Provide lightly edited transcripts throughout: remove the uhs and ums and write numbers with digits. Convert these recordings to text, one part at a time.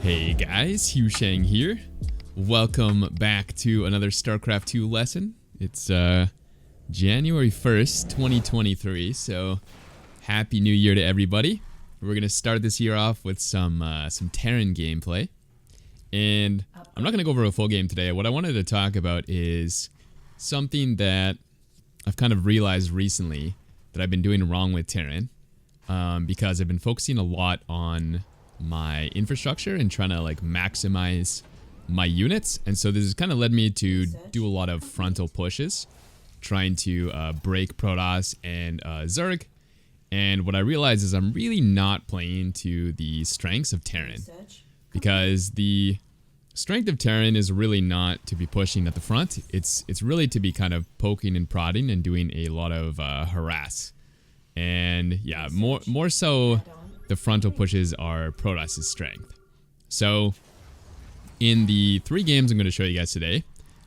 Hey guys, Hugh Shang here. Welcome back to another StarCraft 2 lesson. It's January 1st, 2023, so happy new year to everybody. We're going to start this year off with some Terran gameplay. And I'm not going to go over a full game today. What I wanted to talk about is something that I've kind of realized recently that I've been doing wrong with Terran, because I've been focusing a lot on my infrastructure and trying to like maximize my units, and so this has kind of led me to do a lot of frontal pushes, trying to break Protoss and Zerg. And what I realized is I'm really not playing to the strengths of Terran, because the strength of Terran is really not to be pushing at the front. It's really to be kind of poking and prodding and doing a lot of harass. And yeah, more so the frontal pushes are Protoss' strength. So in the 3 games I'm going to show you guys today,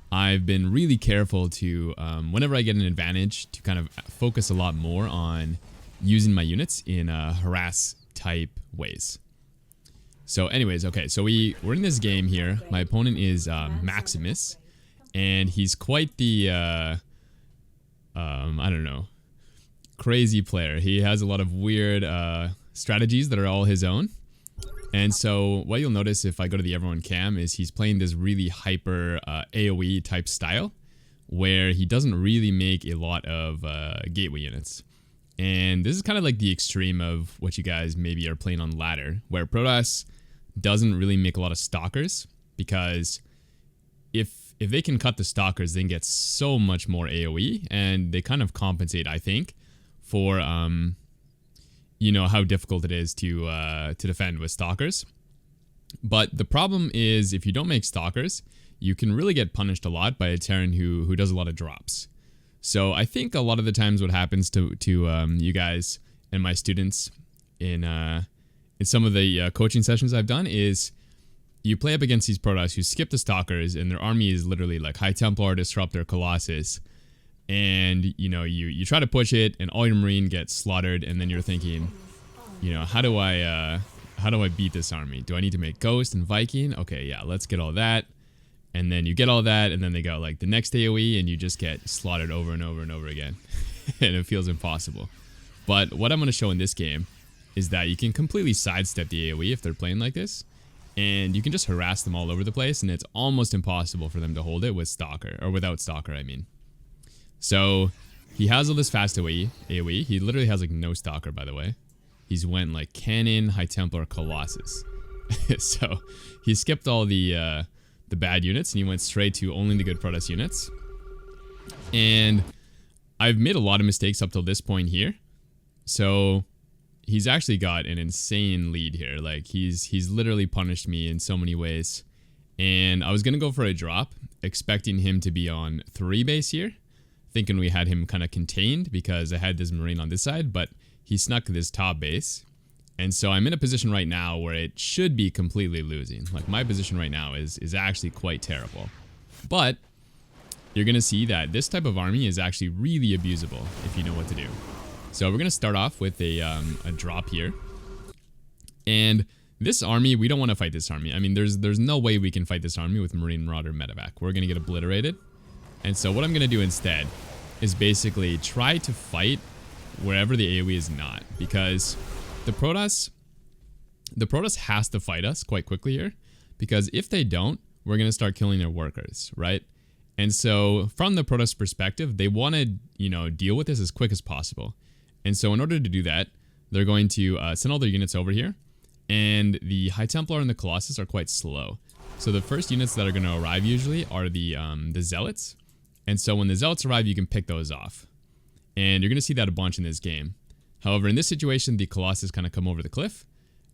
I've been really careful to, whenever I get an advantage, to kind of focus a lot more on using my units in harass type ways. So anyways, okay, so we're in this game here. My opponent is Maximus, and he's quite the, I don't know, crazy player. He has a lot of weird strategies that are all his own. And so what you'll notice if I go to the everyone cam is he's playing this really hyper AoE type style, where he doesn't really make a lot of gateway units. And this is kind of like the extreme of what you guys maybe are playing on ladder, where Protoss doesn't really make a lot of stalkers, because if they can cut the stalkers, they can get so much more AoE, and they kind of compensate, I think, for you know, how difficult it is to defend with stalkers. But the problem is, if you don't make stalkers, you can really get punished a lot by a Terran who does a lot of drops. So I think a lot of the times what happens to you guys and my students in some of the coaching sessions I've done is you play up against these Protoss who skip the stalkers, and their army is literally like High Templar, Disruptor, Colossus. And, you know, you try to push it, and all your Marine gets slaughtered, and then you're thinking, you know, how do I beat this army? Do I need to make Ghost and Viking? Okay, yeah, let's get all that. And then you get all that, and then they go, like, the next AoE, and you just get slaughtered over and over and over again. And it feels impossible. But what I'm going to show in this game is that you can completely sidestep the AoE if they're playing like this, and you can just harass them all over the place, and it's almost impossible for them to hold it with Stalker, or without Stalker, I mean. So he has all this fast AoE. He literally has like no stalker, by the way. He's went like Cannon, High Templar, Colossus. So he skipped all the bad units, and he went straight to only the good Protoss units. And I've made a lot of mistakes up till this point here. So he's actually got an insane lead here. Like he's literally punished me in so many ways. And I was gonna go for a drop, expecting him to be on 3 base here, thinking we had him kind of contained because I had this Marine on this side, but he snuck this top base. And so I'm in a position right now where it should be completely losing. Like my position right now is actually quite terrible. But you're going to see that this type of army is actually really abusable if you know what to do. So we're going to start off with a drop here. And this army, we don't want to fight this army. I mean, there's no way we can fight this army with Marine Marauder Medevac. We're going to get obliterated. And so what I'm going to do instead is basically try to fight wherever the AoE is not, because the Protoss has to fight us quite quickly here, because if they don't, we're going to start killing their workers, right? And so from the Protoss perspective, they want to, you know, deal with this as quick as possible. And so in order to do that, they're going to send all their units over here, and the High Templar and the Colossus are quite slow. So the first units that are going to arrive usually are the Zealots. And so when the Zealots arrive, you can pick those off. And you're going to see that a bunch in this game. However, in this situation, the Colossus kind of come over the cliff.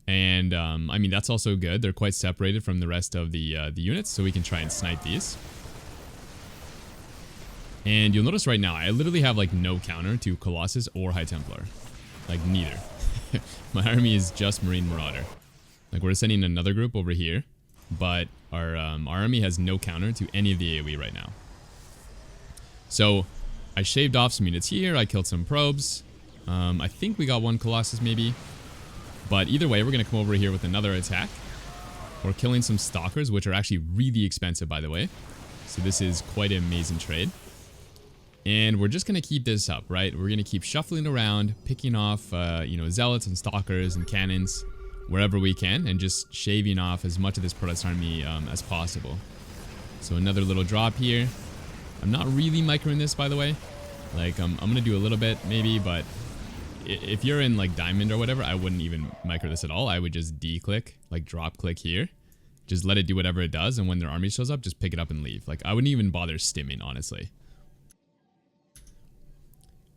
And, I mean, that's also good. They're quite separated from the rest of the units, so we can try and snipe these. And you'll notice right now, I literally have, like, no counter to Colossus or High Templar. Like, neither. My army is just Marine Marauder. Like, we're sending another group over here, but our army has no counter to any of the AoE right now. So I shaved off some units here. I killed some probes. I think we got one Colossus maybe. But either way, we're going to come over here with another attack. We're killing some stalkers, which are actually really expensive, by the way. So this is quite an amazing trade. And we're just going to keep this up, right? We're going to keep shuffling around, picking off, you know, zealots and stalkers and cannons wherever we can, and just shaving off as much of this Protest army as possible. So another little drop here. I'm not really microing this, by the way. Like, I'm going to do a little bit, maybe, but if you're in, like, Diamond or whatever, I wouldn't even micro this at all. I would just D-click, like, drop-click here. Just let it do whatever it does, and when their army shows up, just pick it up and leave. Like, I wouldn't even bother stimming, honestly.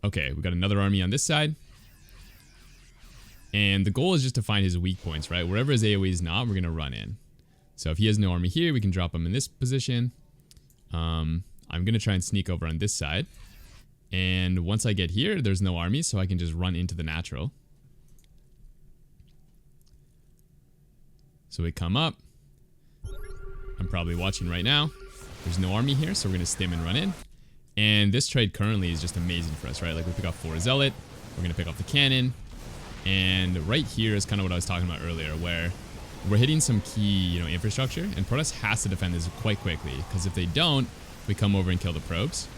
Okay, we got another army on this side. And the goal is just to find his weak points, right? Wherever his AoE is not, we're going to run in. So if he has no army here, we can drop him in this position. I'm going to try and sneak over on this side. And once I get here, there's no army, so I can just run into the natural. So we come up. I'm probably watching right now. There's no army here, so we're going to stim and run in. And this trade currently is just amazing for us, right? Like, we pick up 4 Zealot, we're going to pick up the cannon, and right here is kind of what I was talking about earlier, where we're hitting some key, you know, infrastructure, and Protoss has to defend this quite quickly, because if they don't, we come over and kill the probes.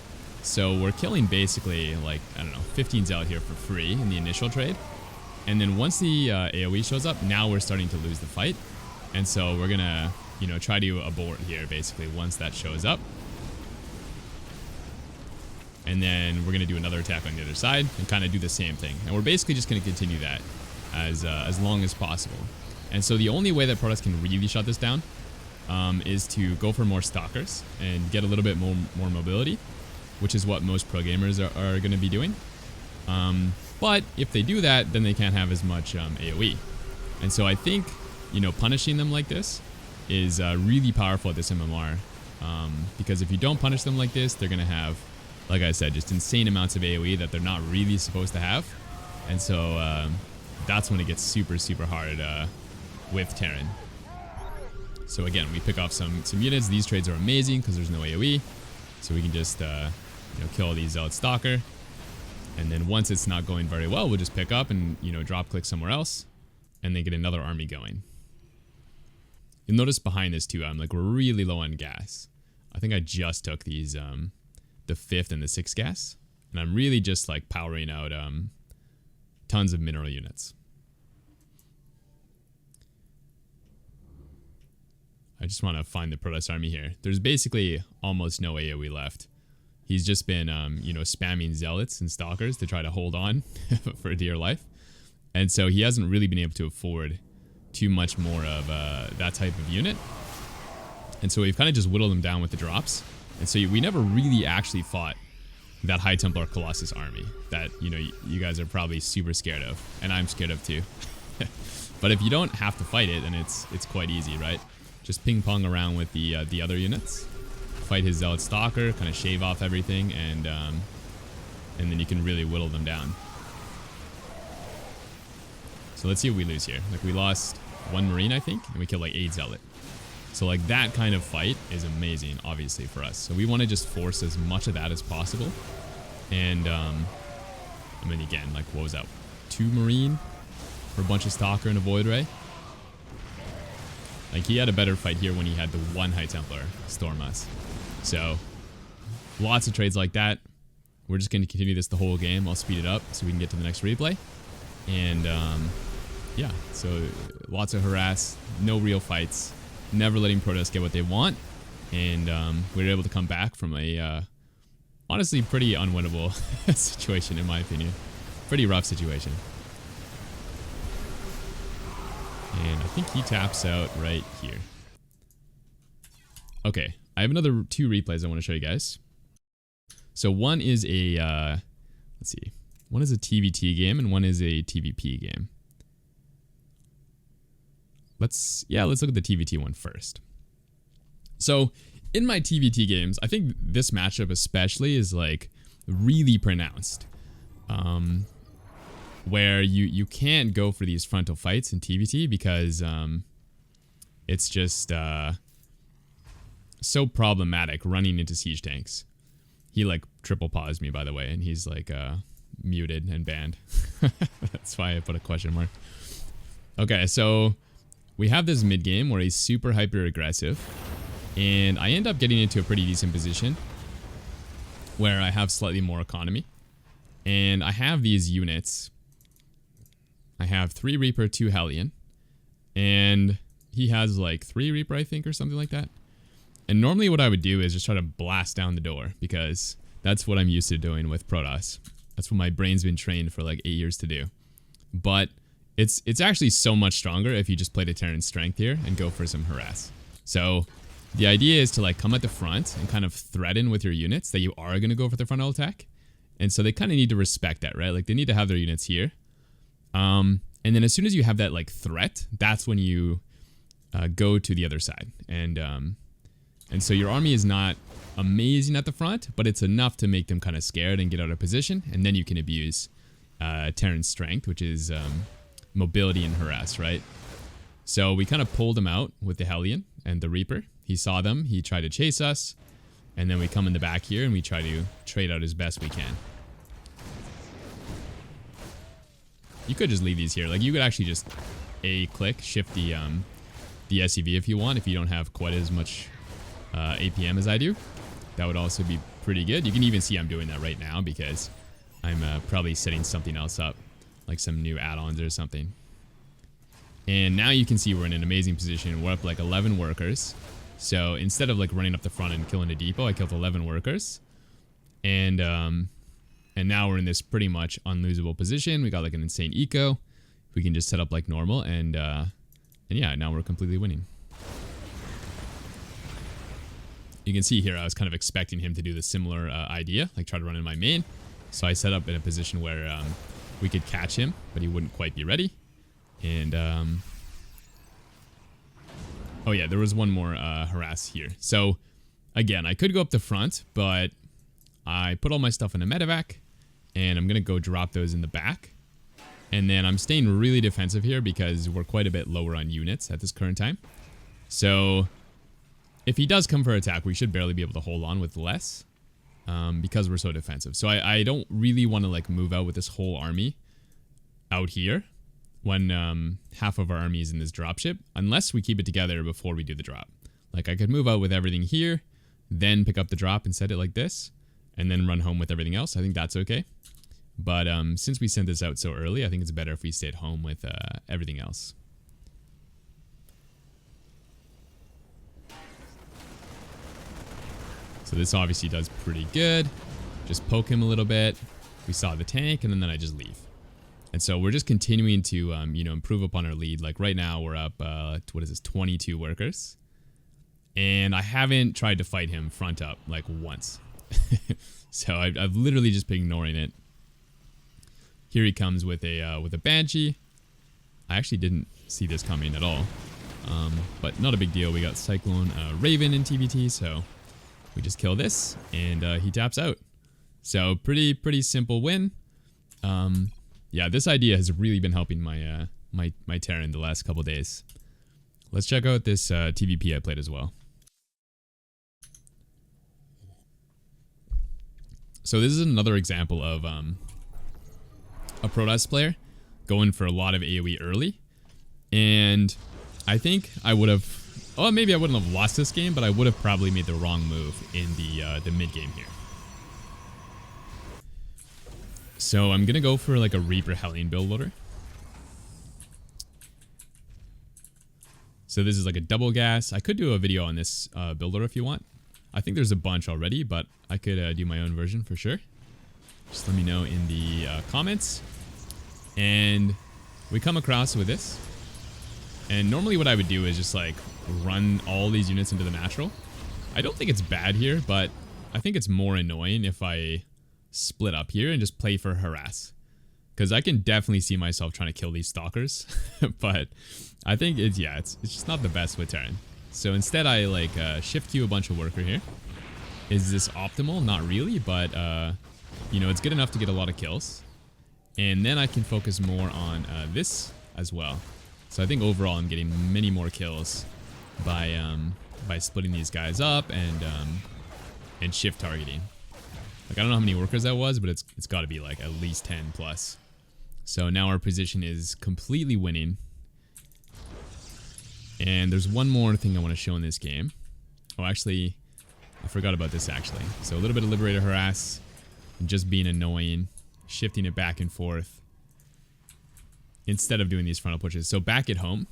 So we're killing basically, like, I don't know, 15 Zealot here for free in the initial trade, and then once the AoE shows up, now we're starting to lose the fight, and so we're going to, you know, try to abort here, basically, once that shows up. And then we're going to do another attack on the other side and kind of do the same thing. And we're basically just going to continue that as long as possible. And so the only way that Protoss can really shut this down is to go for more stalkers and get a little bit more mobility, which is what most pro gamers are going to be doing. But if they do that, then they can't have as much AoE. And so I think, you know, punishing them like this is really powerful at this MMR. Because if you don't punish them like this, they're going to have, like I said, just insane amounts of AoE that they're not really supposed to have. And so that's when it gets super, super hard with Terran. So again, we pick off some units. These trades are amazing because there's no AoE. So we can just you know, kill these Zealot Stalker. And then once it's not going very well, we'll just pick up and, you know, drop click somewhere else. And then get another army going. You'll notice behind this too, I'm like really low on gas. I think I just took these the 5th and the 6th gas, and I'm really just like powering out tons of mineral units. I just want to find the Protoss army here. There's basically almost no AoE left. He's just been you know, spamming zealots and stalkers to try to hold on for dear life, and so he hasn't really been able to afford too much more of that type of unit. And so we've kind of just whittled him down with the drops. And so we never really actually fought that High Templar Colossus army that, you know, you guys are probably super scared of, and I'm scared of too. But if you don't have to fight it, then it's quite easy, right? Just ping pong around with the other units, fight his Zealot Stalker, kind of shave off everything, and then you can really whittle them down. So let's see what we lose here. Like, we lost 1 Marine, I think, and we killed like 8 Zealot. So like that kind of fight is amazing, obviously, for us. So we want to just force as much of that as possible. And I mean, again, like, what was that? 2 Marine for a bunch of Stalker and a Void Ray. Like, he had a better fight here when he had the 1 High Templar storm us. So lots of trades like that. We're just going to continue this the whole game. I'll speed it up so we can get to the next replay. And yeah, so lots of harass, no real fights. Never letting Protoss get what they want, and we were able to come back from a honestly pretty unwinnable situation, in my opinion. Pretty rough situation. And I think he taps out right here. Okay, I have another 2 replays I want to show you guys. So one is a let's see, one is a TVT game and one is a TVP game. Let's look at the TVT one first. So in my TVT games, I think this matchup especially is like really pronounced. Where you can't go for these frontal fights in TVT because it's just so problematic running into siege tanks. He like triple paused me, by the way, and he's like muted and banned. That's why I put a question mark. Okay, so we have this mid game where he's super hyper aggressive, and I end up getting into a pretty decent position where I have slightly more economy, and I have these units. I have 3 Reaper, 2 Hellion, and he has like 3 Reaper, I think, or something like that. And normally what I would do is just try to blast down the door, because that's what I'm used to doing with Protoss. That's what my brain's been trained for like 8 years to do. But it's actually so much stronger if you just play the Terran strength here and go for some harass. So the idea is to like come at the front and kind of threaten with your units that you are going to go for the frontal attack. And so they kind of need to respect that, right? Like they need to have their units here. And then as soon as you have that like threat, that's when you go to the other side. And so your army is not amazing at the front, but it's enough to make them kind of scared and get out of position. And then you can abuse Terran's strength, which is mobility and harass, right? So we kind of pulled him out with the Hellion and the Reaper. He saw them, he tried to chase us, and then we come in the back here and we try to trade out as best we can. You could just leave these here. Like you could actually just click, shift the SCV if you want, if you don't have quite as much APM as I do. That would also be pretty good. You can even see I'm doing that right now because I'm probably setting something else up, like some new add-ons or something. And now you can see we're in an amazing position. We're up like 11 workers. So instead of like running up the front and killing a depot, I killed 11 workers. And now we're in this pretty much unlosable position. We got like an insane eco. We can just set up like normal, and yeah, now we're completely winning. You can see here I was kind of expecting him to do the similar idea, like try to run in my main. So I set up in a position where we could catch him, but he wouldn't quite be ready. And oh yeah, there was one more harass here. So again, I could go up the front, but I put all my stuff in a medevac, and I'm gonna go drop those in the back. And then I'm staying really defensive here because we're quite a bit lower on units at this current time. So if he does come for attack, we should barely be able to hold on with less because we're so defensive. So I don't really want to like move out with this whole army out here when half of our army is in this dropship, unless we keep it together before we do the drop. Like I could move out with everything here, then pick up the drop and set it like this, and then run home with everything else. I think that's okay. But since we sent this out so early, I think it's better if we stayed home with everything else. So this obviously does pretty good. Just poke him a little bit. We saw the tank, and then I just leave. And so we're just continuing to, you know, improve upon our lead. Like right now, we're up, what is this, 22 workers. And I haven't tried to fight him front up, like once. So I've literally just been ignoring it. Here he comes with a Banshee. I actually didn't see this coming at all. But not a big deal. We got Cyclone Raven in TVT, so we just kill this, and he taps out. So pretty simple win. Yeah, this idea has really been helping my my Terran the last couple days. Let's check out this TVP I played as well. So this is another example of a Protoss player going for a lot of AoE early, and I think I would have, well, maybe I wouldn't have lost this game, but I would have probably made the wrong move in the mid game here. So I'm gonna go for like a Reaper Hellion build loader. So this is like a double gas. I could do a video on this build loader if you want. I think there's a bunch already, but I could do my own version for sure. Just let me know in the comments. And we come across with this. And normally what I would do is just like run all these units into the natural. I don't think it's bad here, but I think it's more annoying if I split up here and just play for harass. Because I can definitely see myself trying to kill these stalkers. But I think it's just not the best with Terran. So instead I like shift queue a bunch of worker here. Is this optimal? Not really, but you know, it's good enough to get a lot of kills. And then I can focus more on this as well. So I think overall I'm getting many more kills by splitting these guys up and shift targeting. Like I don't know how many workers that was, but it's got to be like at least 10 plus. So now our position is completely winning. And there's one more thing I want to show in this game. Oh, actually, I forgot about this actually. So a little bit of Liberator Harass, and just being annoying, shifting it back and forth instead of doing these frontal pushes. So back at home,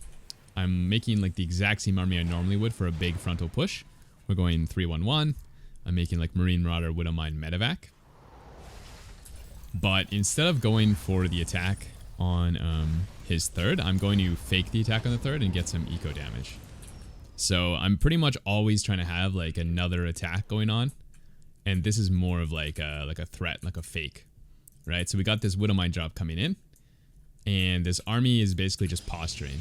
I'm making like the exact same army I normally would for a big frontal push. We're going 3-1-1. I'm making like Marine Marauder, Widowmine, Medevac. But instead of going for the attack on his third, I'm going to fake the attack on the third and get some eco damage. So I'm pretty much always trying to have like another attack going on. And this is more of like a threat, like a fake, right? So we got this Widowmine drop coming in, and this army is basically just posturing.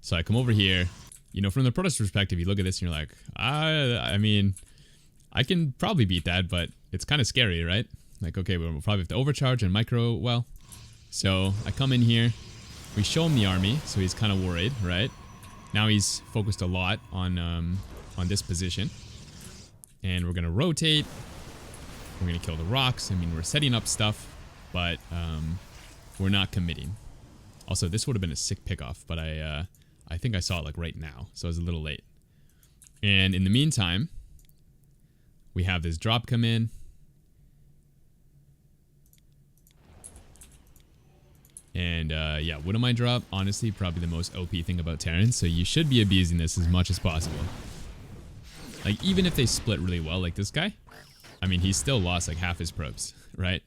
So I come over here, you know, from the Protoss perspective, you look at this and you're like, I mean, I can probably beat that, but it's kind of scary, right? Like, okay, we'll probably have to overcharge and micro well. So I come in here, we show him the army, so he's kind of worried, right? Now he's focused a lot on this position. And we're going to rotate. We're going to kill the rocks. I mean, we're setting up stuff, but we're not committing. Also, this would have been a sick pickoff, but I think I saw it like right now, so I was a little late. And in the meantime, we have this drop come in. And yeah, Widowmine drop, honestly, probably the most OP thing about Terran, so you should be abusing this as much as possible. Like, even if they split really well, like this guy, I mean, he still lost like half his probes, right?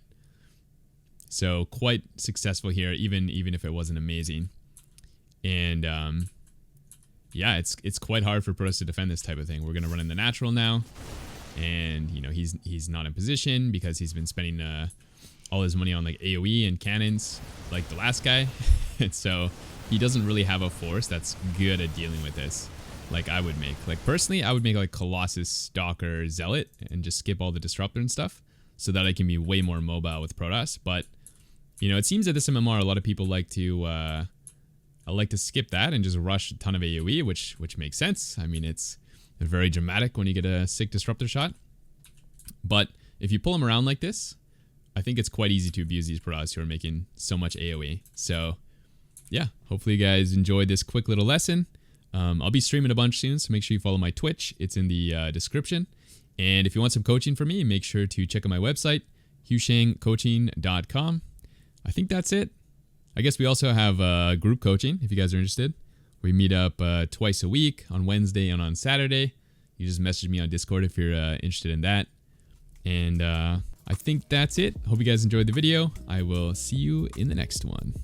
So quite successful here, even if it wasn't amazing. And yeah, it's quite hard for pros to defend this type of thing. We're gonna run in the natural now, and you know he's not in position because he's been spending all his money on like AoE and cannons like the last guy, and so he doesn't really have a force that's good at dealing with this. Like I would make, like personally, I would make like Colossus, Stalker, Zealot, and just skip all the Disruptor and stuff, so that I can be way more mobile with Protoss. But you know, it seems that this MMR, a lot of people like to skip that and just rush a ton of AoE, which makes sense. I mean, it's very dramatic when you get a sick Disruptor shot. But if you pull them around like this, I think it's quite easy to abuse these Protoss who are making so much AoE. So yeah, hopefully you guys enjoyed this quick little lesson. I'll be streaming a bunch soon, so make sure you follow my Twitch. It's in the description. And if you want some coaching from me, make sure to check out my website, hushangcoaching.com. I think that's it. I guess we also have group coaching if you guys are interested. We meet up twice a week, on Wednesday and on Saturday. You just message me on Discord if you're interested in that. And I think that's it. Hope you guys enjoyed the video. I will see you in the next one.